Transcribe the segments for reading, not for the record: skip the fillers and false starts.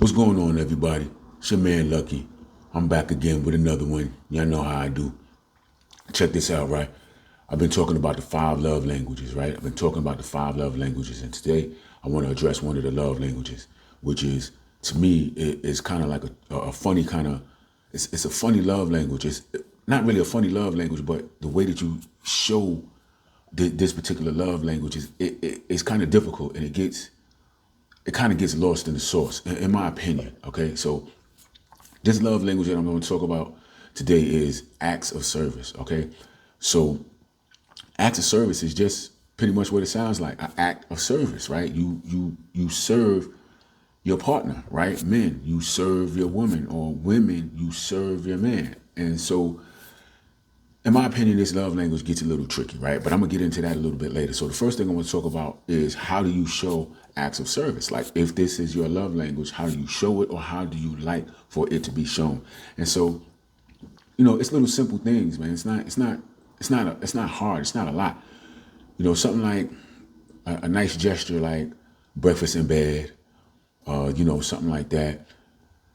What's going on, everybody? It's your man Lucky. I'm back again with another one. Y'all know how I do. Check this out, right? I've been talking about the 5 love languages, right? I've been talking about the 5 love languages, and today I want to address one of the love languages, which is, to me, it's kind of like a funny kind of, it's a funny love language. It's not really a funny love language, but the way that you show this particular love language it's kind of difficult, and it kind of gets lost in the sauce, in my opinion. Okay, so this love language that I'm going to talk about today is acts of service. Okay, so acts of service is just pretty much what it sounds like, an act of service, right? You serve your partner, right? Men, you serve your woman, or women, you serve your man. And so, in my opinion, this love language gets a little tricky, right? But I'm gonna get into that a little bit later. So the first thing I want to talk about is, how do you show acts of service? Like, if this is your love language, how do you show it, or how do you like for it to be shown? And so, it's little simple things, man. It's not hard. It's not a lot. Something like a nice gesture, like breakfast in bed, something like that.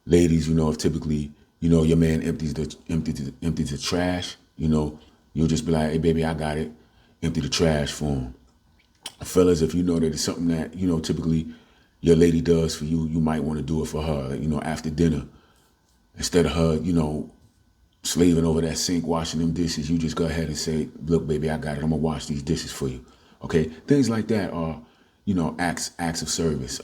Ladies, if typically, your man empties the trash, you'll just be like, hey, baby, I got it. Empty the trash for him. Fellas, if you know that it's something that, typically your lady does for you, you might want to do it for her, after dinner. Instead of her, slaving over that sink, washing them dishes, you just go ahead and say, look, baby, I got it. I'm going to wash these dishes for you. Okay? Things like that are, acts of service.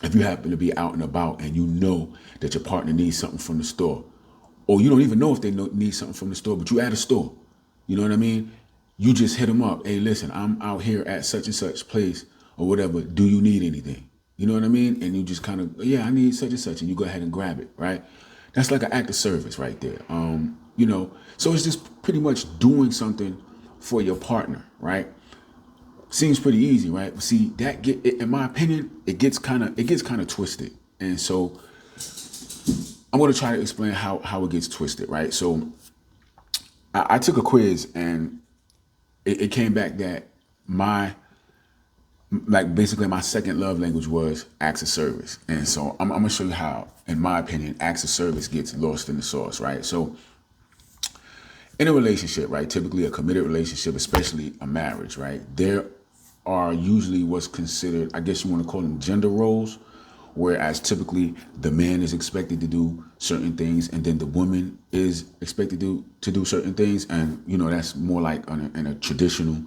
If you happen to be out and about and you know that your partner needs something from the store, or you don't even know if they need something from the store, but you at a store, you know what I mean? You just hit them up. Hey, listen, I'm out here at such and such place or whatever. Do you need anything? You know what I mean? And you just kind of, yeah, I need such and such. And you go ahead and grab it, right? That's like an act of service right there. So it's just pretty much doing something for your partner, right? Seems pretty easy, right? But see, in my opinion, it gets kind of twisted. And so I'm going to try to explain how it gets twisted, right? So I took a quiz, and it came back that basically my second love language was acts of service. And so I'm going to show you how, in my opinion, acts of service gets lost in the sauce, right? So in a relationship, right, typically a committed relationship, especially a marriage, right, there are usually what's considered, I guess you want to call them, gender roles, whereas typically the man is expected to do certain things, and then the woman is expected to do certain things. And, that's more like in a traditional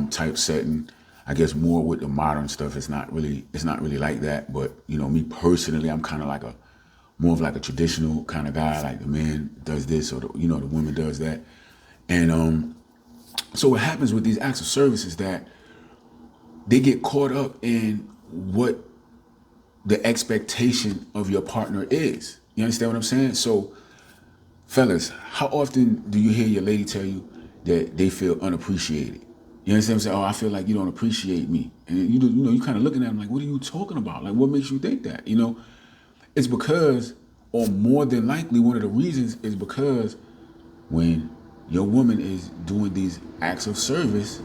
type setting. I guess more with the modern stuff, it's not really like that. But, me personally, I'm kind of more of a traditional kind of guy. Like, the man does this, or the woman does that. And so what happens with these acts of service is that they get caught up in what the expectation of your partner is. You understand what I'm saying? So, fellas, how often do you hear your lady tell you that they feel unappreciated? You understand what I'm saying? Oh, I feel like you don't appreciate me. And you kind of looking at them like, what are you talking about? Like, what makes you think that? It's because, or more than likely, one of the reasons is because when your woman is doing these acts of service,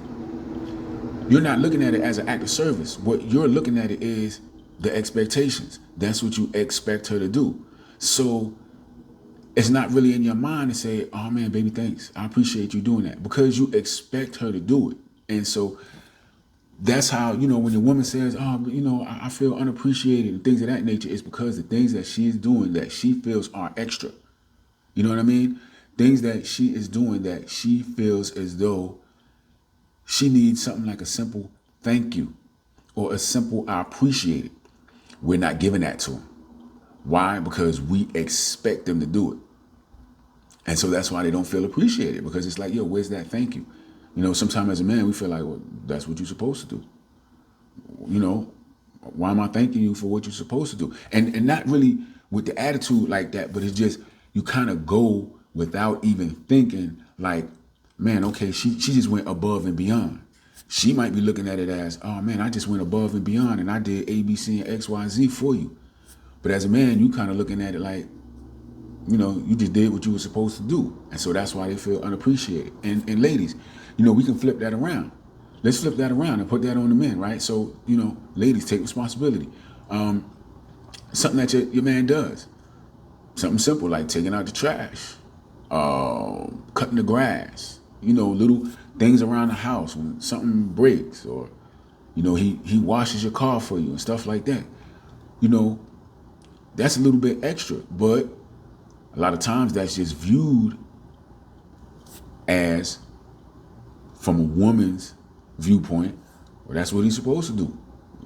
you're not looking at it as an act of service. What you're looking at it is the expectations. That's what you expect her to do. So it's not really in your mind to say, oh man, baby, thanks. I appreciate you doing that, because you expect her to do it. And so that's how, when your woman says, oh, I feel unappreciated and things of that nature, it's because the things that she is doing that she feels are extra. You know what I mean? Things that she is doing that she feels as though she needs something like a simple thank you, or a simple I appreciate it. We're not giving that to them. Why? Because we expect them to do it. And so that's why they don't feel appreciated, because it's like, yo, where's that thank you? Sometimes as a man, we feel like, well, that's what you're supposed to do. Why am I thanking you for what you're supposed to do? And not really with the attitude like that, but it's just, you kind of go without even thinking, like, man, okay, she just went above and beyond. She might be looking at it as, oh man, I just went above and beyond, and I did A, B, C, and X, Y, Z for you. But as a man, you kind of looking at it like, you just did what you were supposed to do. And so that's why they feel unappreciated. And ladies, we can flip that around. Let's flip that around and put that on the men, right? So, ladies, take responsibility. something that your man does. Something simple like taking out the trash, cutting the grass, little things around the house when something breaks, or, he washes your car for you and stuff like that. You know, that's a little bit extra, but a lot of times that's just viewed as, from a woman's viewpoint, well, that's what he's supposed to do.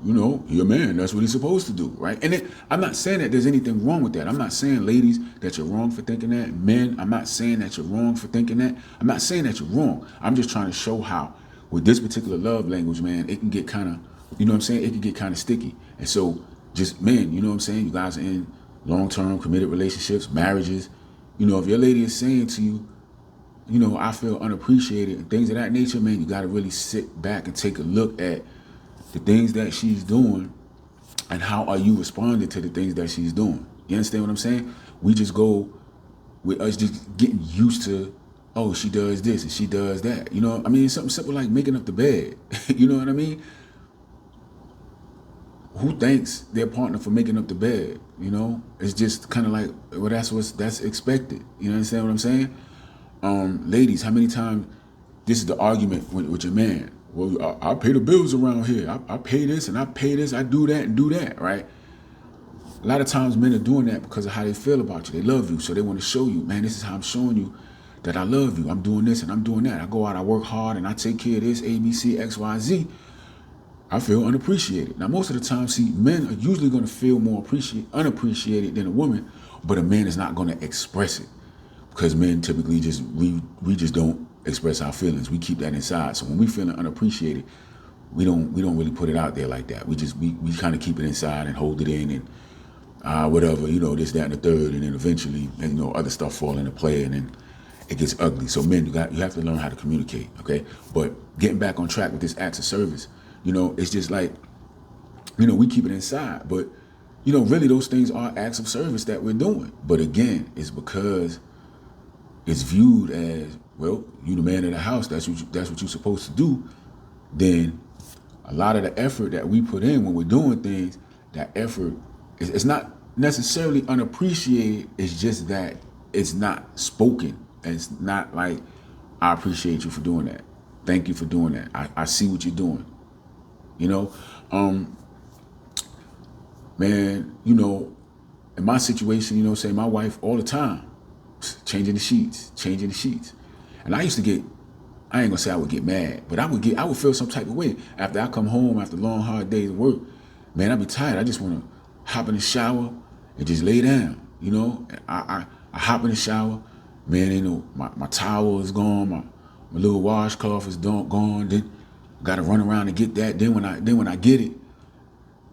You're a man, that's what he's supposed to do, right? And I'm not saying that there's anything wrong with that. I'm not saying, ladies, that you're wrong for thinking that. Men, I'm not saying that you're wrong for thinking that. I'm not saying that you're wrong. I'm just trying to show how, with this particular love language, man, it can get kind of, it can get kind of sticky. And so, just men, you guys are in long-term committed relationships, marriages. If your lady is saying to you, I feel unappreciated and things of that nature, man, you got to really sit back and take a look at the things that she's doing and how are you responding to the things that she's doing. You understand what I'm saying? We just go with us just getting used to, oh, she does this and she does that. It's something simple like making up the bed. You know what I mean? Who thanks their partner for making up the bed? It's just kind of like, well, that's expected. You understand what I'm saying? Ladies, how many times this is the argument with your man? Well, I pay the bills around here. I pay this and I pay this. I do that and do that, right? A lot of times men are doing that because of how they feel about you. They love you, so they want to show you, man, this is how I'm showing you that I love you. I'm doing this and I'm doing that. I go out, I work hard, and I take care of this, A, B, C, X, Y, Z. I feel unappreciated. Now, most of the time, see, men are usually going to feel more unappreciated than a woman, but a man is not going to express it. Because men typically we just don't express our feelings. We keep that inside. So when we feeling unappreciated, we don't really put it out there like that. We kind of keep it inside and hold it in and whatever, this, that, and the third, and then eventually, other stuff fall into play, and then it gets ugly. So men, you have to learn how to communicate, okay? But getting back on track with this acts of service, it's just like, we keep it inside, but really those things are acts of service that we're doing. But again, it's because it's viewed as, well, you the man of the house, that's what you're supposed to do. Then a lot of the effort that we put in when we're doing things, that effort it's not necessarily unappreciated. It's just that it's not spoken. And it's not like, I appreciate you for doing that. Thank you for doing that. I see what you're doing. Man, in my situation, say my wife all the time, changing the sheets. And I used to get, I ain't gonna say I would get mad, but I would feel some type of way after I come home after long, hard days of work. Man, I'd be tired. I just want to hop in the shower and just lay down. I hop in the shower, man, my towel is gone, my little washcloth is gone. Then gotta run around and get that. Then when I get it,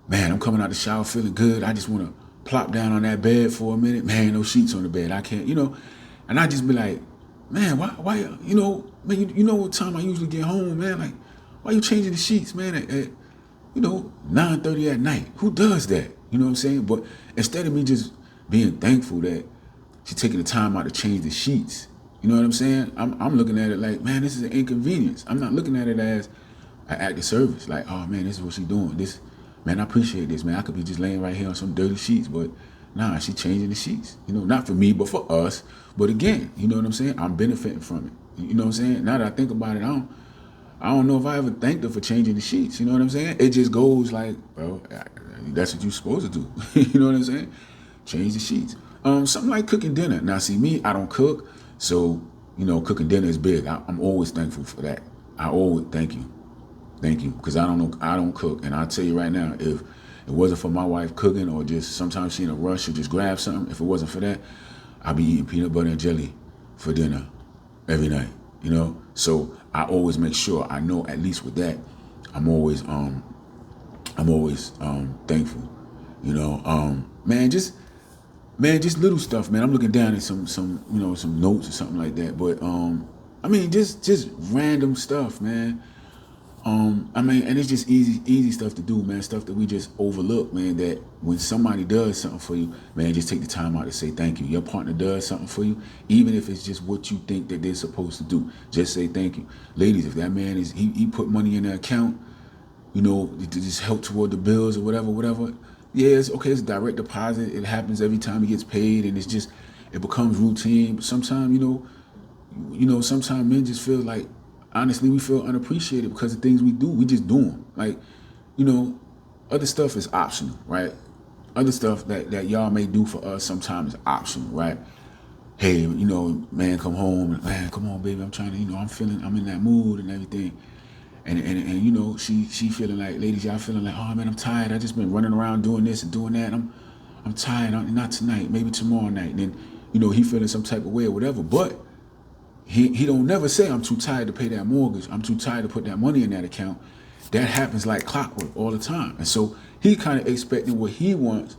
man, I'm coming out the shower feeling good. I just want to plop down on that bed for a minute. Man, no sheets on the bed. I can't, and I just be like, man, why, man, what time I usually get home, man? Like, why you changing the sheets, man, at 9:30 at night? Who does that? You know what I'm saying? But instead of me just being thankful that she's taking the time out to change the sheets, you know what I'm saying? I'm looking at it like, man, this is an inconvenience. I'm not looking at it as an act of service. Like, oh man, this is what she's doing. This, man, I appreciate this, man. I could be just laying right here on some dirty sheets, but nah, she changing the sheets. Not for me, but for us. But again, you know what I'm saying? I'm benefiting from it. You know what I'm saying? Now that I think about it, I don't know if I ever thanked her for changing the sheets. You know what I'm saying? It just goes like, well, that's what you're supposed to do. You know what I'm saying? Change the sheets. Something like cooking dinner. Now, see, me, I don't cook, so cooking dinner is big. I'm always thankful for that. I always thank you, because I don't cook, and I'll tell you right now, if it wasn't for my wife cooking, or just sometimes she in a rush, she'll just grab something. If it wasn't for that, I'd be eating peanut butter and jelly for dinner every night. So I always make sure I know, at least with that, I'm always thankful. Man, just little stuff, man. I'm looking down at some notes or something like that. But just random stuff, man. And it's just easy stuff to do, man. Stuff that we just overlook, man. That when somebody does something for you, man, just take the time out to say thank you. Your partner does something for you, even if it's just what you think that they're supposed to do. Just say thank you, ladies. If that man he put money in the account, to just help toward the bills or whatever. yeah, it's okay. It's direct deposit. It happens every time he gets paid, and it becomes routine. But sometimes, sometimes men just feel like, honestly, we feel unappreciated because of things we do. We just do them. Like, you know, other stuff is optional, right? Other stuff that y'all may do for us sometimes is optional, right? Hey, man, come home. Man, come on, baby. I'm trying to, I'm in that mood and everything. And she feeling like, ladies, y'all feeling like, oh man, I'm tired. I just been running around doing this and doing that. I'm tired. Not tonight, maybe tomorrow night. And then, he feeling some type of way or whatever. But he don't never say, I'm too tired to pay that mortgage. I'm too tired to put that money in that account. That happens like clockwork all the time. And so he kind of expecting what he wants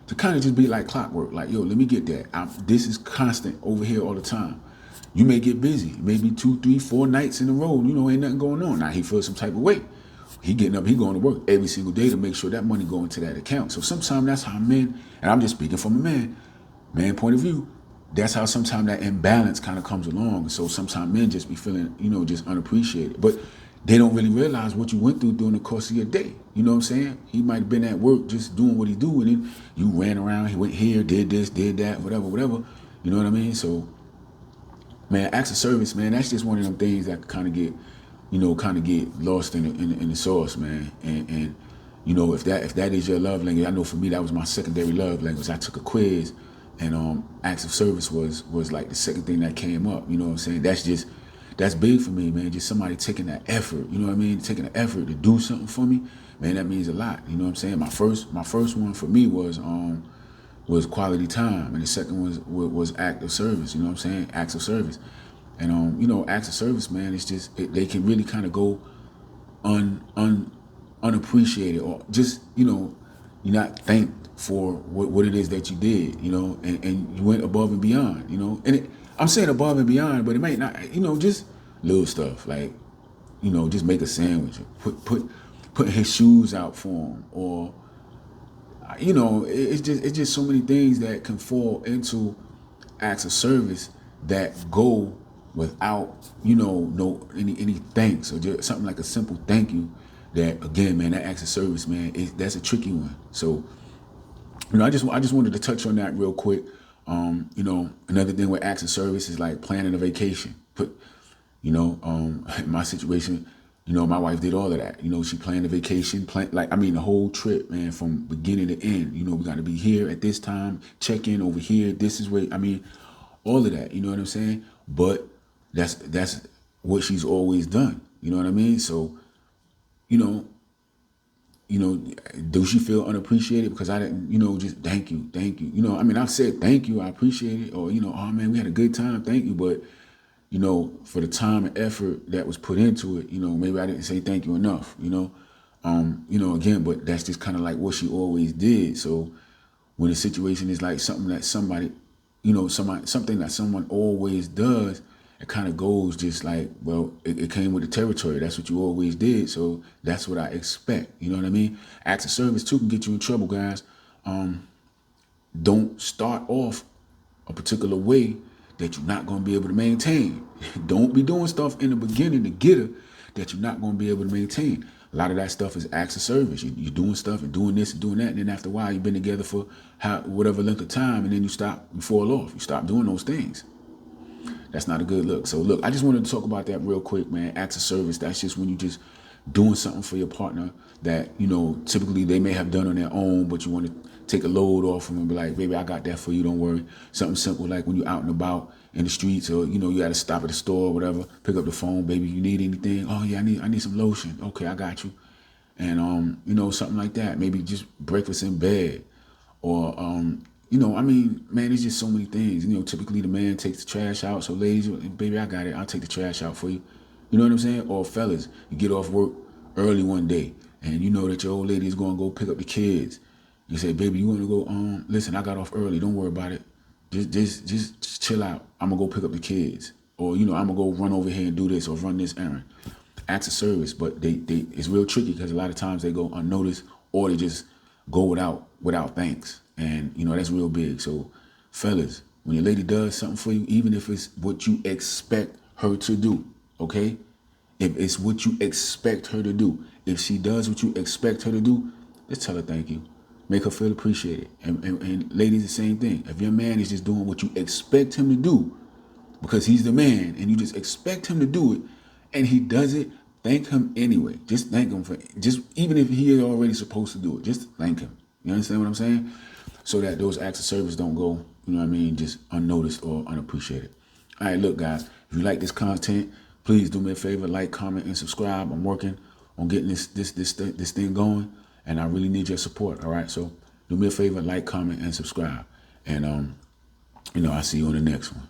to kind of just be like clockwork. Like, yo, let me get that. This is constant over here all the time. You may get busy, maybe 2, 3, 4 nights in a row, ain't nothing going on. Now he feels some type of way. He getting up, he going to work every single day to make sure that money go into that account. So sometimes that's how men, and I'm just speaking from a man point of view, that's how sometimes that imbalance kind of comes along. So sometimes men just be feeling, just unappreciated. But they don't really realize what you went through during the course of your day. You know what I'm saying? He might have been at work just doing what he do, and then you ran around, he went here, did this, did that, whatever. You know what I mean? So, man, acts of service, man, that's just one of them things that kind of get lost in the sauce, man. And if that is your love language, I know for me that was my secondary love language. I took a quiz, and acts of service was like the second thing that came up. You know what I'm saying? That's big for me, man. Just somebody taking that effort. You know what I mean? Taking the effort to do something for me, man. That means a lot. You know what I'm saying? My first one for me was quality time, and the second was act of service. You know what I'm saying? Acts of service. And acts of service, man, it's just they can really kind of go unappreciated, or just you're not thanked for what it is that you did, and you went above and beyond, and I'm saying above and beyond, but it might not, just little stuff like just make a sandwich, put his shoes out for him, or it's just so many things that can fall into acts of service that go without no any thanks, or just something like a simple thank you. That again, man, that acts of service, man, that's a tricky one. So I just wanted to touch on that real quick. Another thing with acts of service is like planning a vacation. In my situation, my wife did all of that. She planned the vacation, the whole trip, man, from beginning to end. We got to be here at this time, check in over here. This is where, all of that. You know what I'm saying? But that's what she's always done. You know what I mean? So, do she feel unappreciated because I didn't, just thank you. I've said thank you, I appreciate it, or oh man, we had a good time, thank you, but for the time and effort that was put into it, maybe I didn't say thank you enough, again, but that's just kind of like what she always did. So when a situation is like something that somebody, something that someone always does, it kind of goes just like, well, it came with the territory. That's what you always did. So that's what I expect. You know what I mean? Acts of service too can get you in trouble, guys. Don't start off a particular way that you're not going to be able to maintain. Don't be doing stuff in the beginning to get her that you're not going to be able to maintain. A lot of that stuff is acts of service. You're doing stuff and doing this and doing that, and then after a while, you've been together for whatever length of time, and then you fall off. You stop doing those things. That's not a good look. So look, I just wanted to talk about that real quick, man. Acts of service, that's just when you just doing something for your partner that, typically they may have done on their own, but you want to take a load off them and be like, baby, I got that for you, don't worry. Something simple like when you're out and about in the streets, or, you got to stop at the store or whatever, pick up the phone, baby, you need anything? Oh yeah, I need some lotion. Okay, I got you. And, something like that. Maybe just breakfast in bed, or, man, it's just so many things. Typically the man takes the trash out. So ladies, baby, I got it. I'll take the trash out for you. You know what I'm saying? Or fellas, you get off work early one day and you know that your old lady is going to go pick up the kids. You say, baby, you want to go, listen, I got off early. Don't worry about it. Just chill out. I'm going to go pick up the kids. Or, I'm going to go run over here and do this or run this errand. Acts of service, but it's real tricky because a lot of times they go unnoticed, or they just go without thanks. And, that's real big. So, fellas, when your lady does something for you, even if it's what you expect her to do, okay? If it's what you expect her to do, if she does what you expect her to do, just tell her thank you. Make her feel appreciated. And ladies, the same thing. If your man is just doing what you expect him to do, because he's the man, and you just expect him to do it, and he does it, thank him anyway. Just thank him for just even if he is already supposed to do it. Just thank him. You understand what I'm saying? So that those acts of service don't go, you know what I mean, just unnoticed or unappreciated. All right, look, guys, if you like this content, please do me a favor, like, comment, and subscribe. I'm working on getting this thing going, and I really need your support. All right, so do me a favor, like, comment, and subscribe, and I'll see you on the next one.